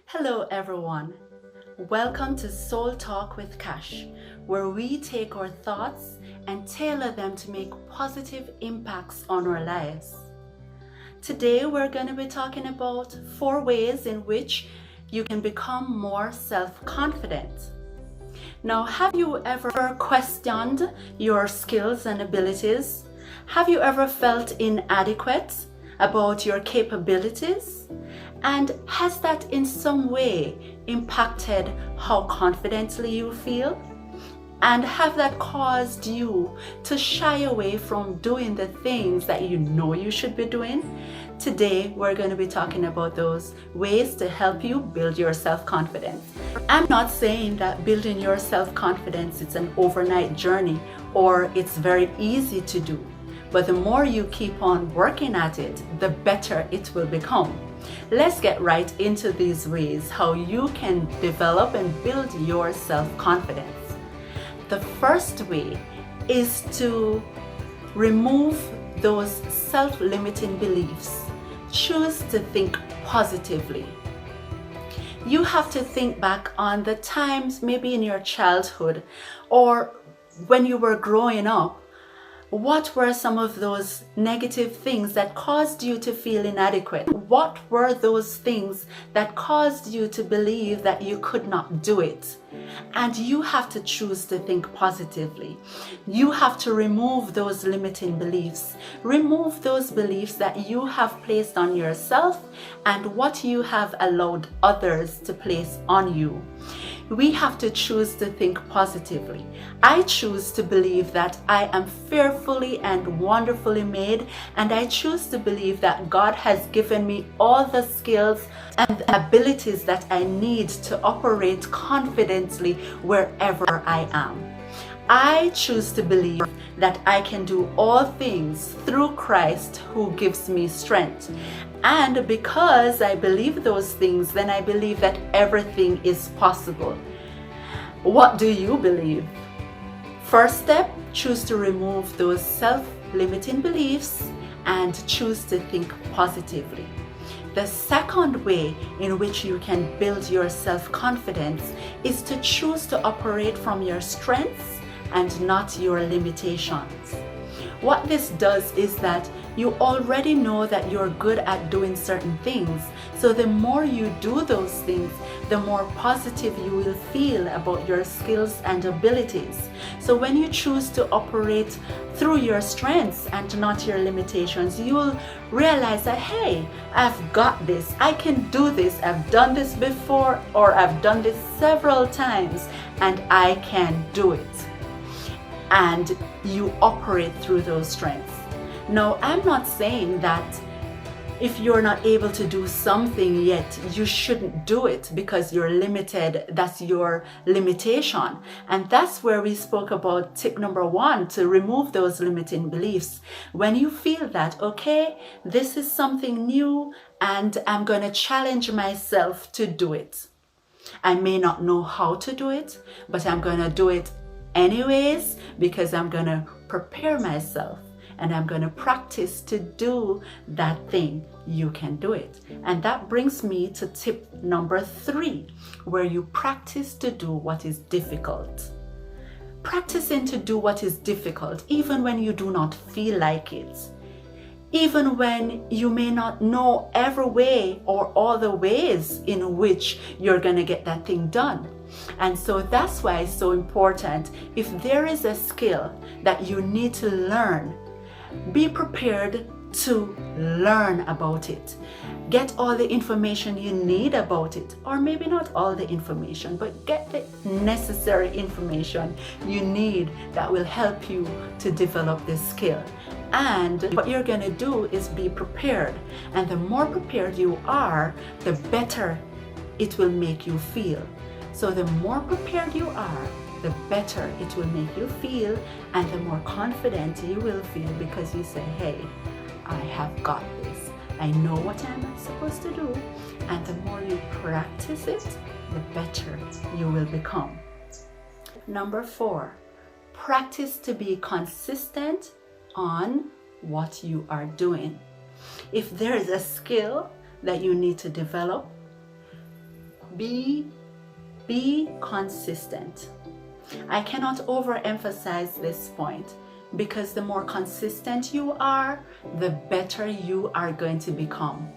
Hello everyone, welcome to Soul Talk with Cash, where we take our thoughts and tailor them to make positive impacts on our lives. Today we're going to be talking about 4 ways in which you can become more self-confident. Now, have you ever questioned your skills and abilities? Have you ever felt inadequate about your capabilities? And has that in some way impacted how confidently you feel? And have that caused you to shy away from doing the things that you know you should be doing? Today, we're going to be talking about those ways to help you build your self-confidence. I'm not saying that building your self-confidence is an overnight journey or it's very easy to do. But the more you keep on working at it, the better it will become. Let's get right into these ways how you can develop and build your self-confidence. The first way is to remove those self-limiting beliefs. Choose to think positively. You have to think back on the times maybe in your childhood or when you were growing up. What were some of those negative things that caused you to feel inadequate? What were those things that caused you to believe that you could not do it? And you have to choose to think positively. You have to remove those limiting beliefs. Remove those beliefs that you have placed on yourself and what you have allowed others to place on you. We have to choose to think positively. I choose to believe that I am fearfully and wonderfully made, and I choose to believe that God has given me all the skills and abilities that I need to operate confidently wherever I am. I choose to believe that I can do all things through Christ who gives me strength. And because I believe those things, then I believe that everything is possible. What do you believe? First step, choose to remove those self-limiting beliefs and choose to think positively. The second way in which you can build your self-confidence is to choose to operate from your strengths and not your limitations. What this does is that you already know that you're good at doing certain things. So the more you do those things, the more positive you will feel about your skills and abilities. So when you choose to operate through your strengths and not your limitations, you will realize that, hey, I've got this. I can do this. I've done this before, or I've done this several times, and I can do it. And you operate through those strengths. Now, I'm not saying that if you're not able to do something yet, you shouldn't do it because you're limited. That's your limitation. And that's where we spoke about tip number 1, to remove those limiting beliefs. When you feel that, okay, this is something new and I'm going to challenge myself to do it. I may not know how to do it, but I'm going to do it anyways because I'm going to prepare myself. And I'm going to practice to do that thing. You can do it. And that brings me to tip number 3, where you practice to do what is difficult. Practicing to do what is difficult, even when you do not feel like it. Even when you may not know every way or all the ways in which you're going to get that thing done. And so that's why it's so important. If there is a skill that you need to learn, be prepared to learn about it. Get all the information you need about it, or maybe not all the information, but get the necessary information you need that will help you to develop this skill. And what you're going to do is be prepared. And the more prepared you are, the better it will make you feel. So the more prepared you are, the better it will make you feel, and the more confident you will feel because you say, hey, I have got this. I know what I'm supposed to do. And the more you practice it, the better you will become. Number 4, practice to be consistent on what you are doing. If there is a skill that you need to develop, be consistent. I cannot overemphasize this point, because the more consistent you are, the better you are going to become.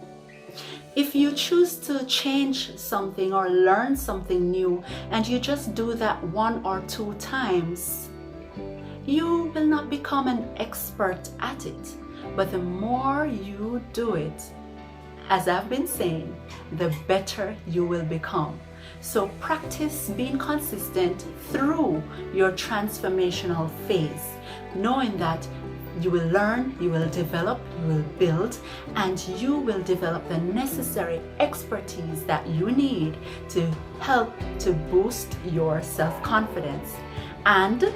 If you choose to change something or learn something new and you just do that 1 or 2 times, you will not become an expert at it. But the more you do it, as I've been saying, the better you will become. So practice being consistent through your transformational phase, knowing that you will learn, you will develop, you will build, and you will develop the necessary expertise that you need to help to boost your self-confidence. And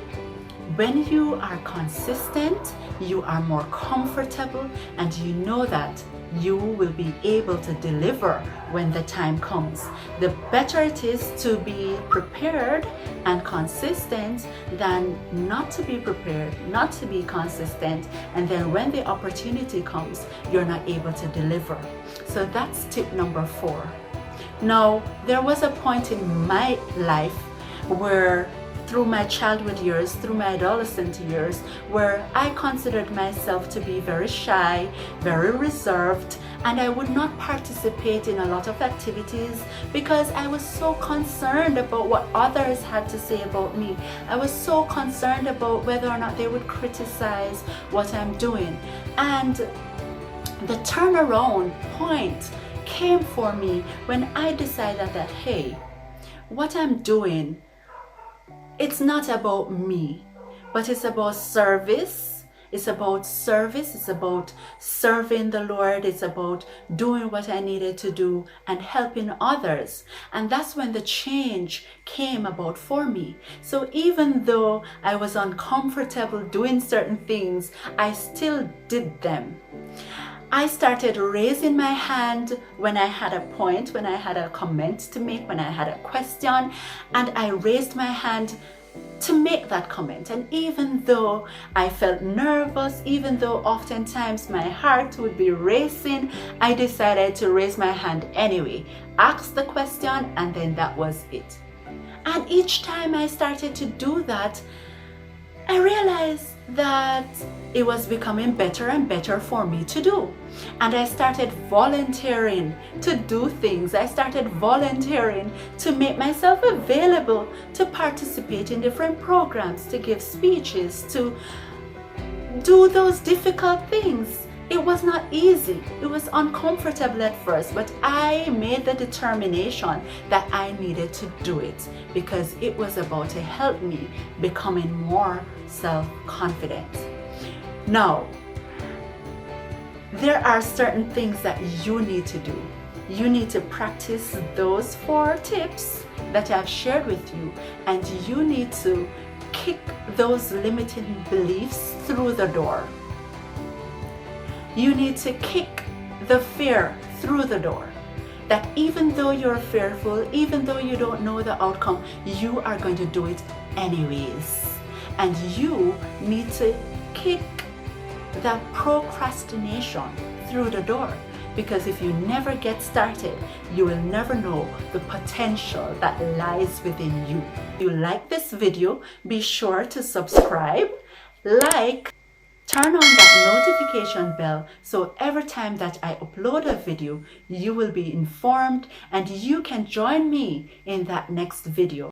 when you are consistent, you are more comfortable, and you know that you will be able to deliver when the time comes. The better it is to be prepared and consistent than not to be prepared, not to be consistent, and then when the opportunity comes, you're not able to deliver. So that's tip number 4. Now, there was a point in my life where, through my childhood years, through my adolescent years, where I considered myself to be very shy, very reserved, and I would not participate in a lot of activities because I was so concerned about what others had to say about me. I was so concerned about whether or not they would criticize what I'm doing. And the turnaround point came for me when I decided that, hey, what I'm doing, it's not about me, but it's about service. It's about service. It's about serving the Lord. It's about doing what I needed to do and helping others. And that's when the change came about for me. So even though I was uncomfortable doing certain things, I still did them. I started raising my hand when I had a point, when I had a comment to make, when I had a question, and I raised my hand to make that comment. And even though I felt nervous, even though oftentimes my heart would be racing, I decided to raise my hand anyway, ask the question, and then that was it. And each time I started to do that, I realized that it was becoming better and better for me to do. And I started volunteering to do things. I started volunteering to make myself available to participate in different programs, to give speeches, to do those difficult things. It was not easy. It was uncomfortable at first, but I made the determination that I needed to do it because it was about to help me becoming more self-confident. Now, there are certain things that you need to do. You need to practice those 4 tips that I've shared with you, and you need to kick those limiting beliefs through the door. You need to kick the fear through the door. That even though you're fearful, even though you don't know the outcome, you are going to do it anyways. And you need to kick that procrastination through the door. Because if you never get started, you will never know the potential that lies within you. If you like this video, be sure to subscribe, like, turn on that notification bell so every time that I upload a video, you will be informed and you can join me in that next video.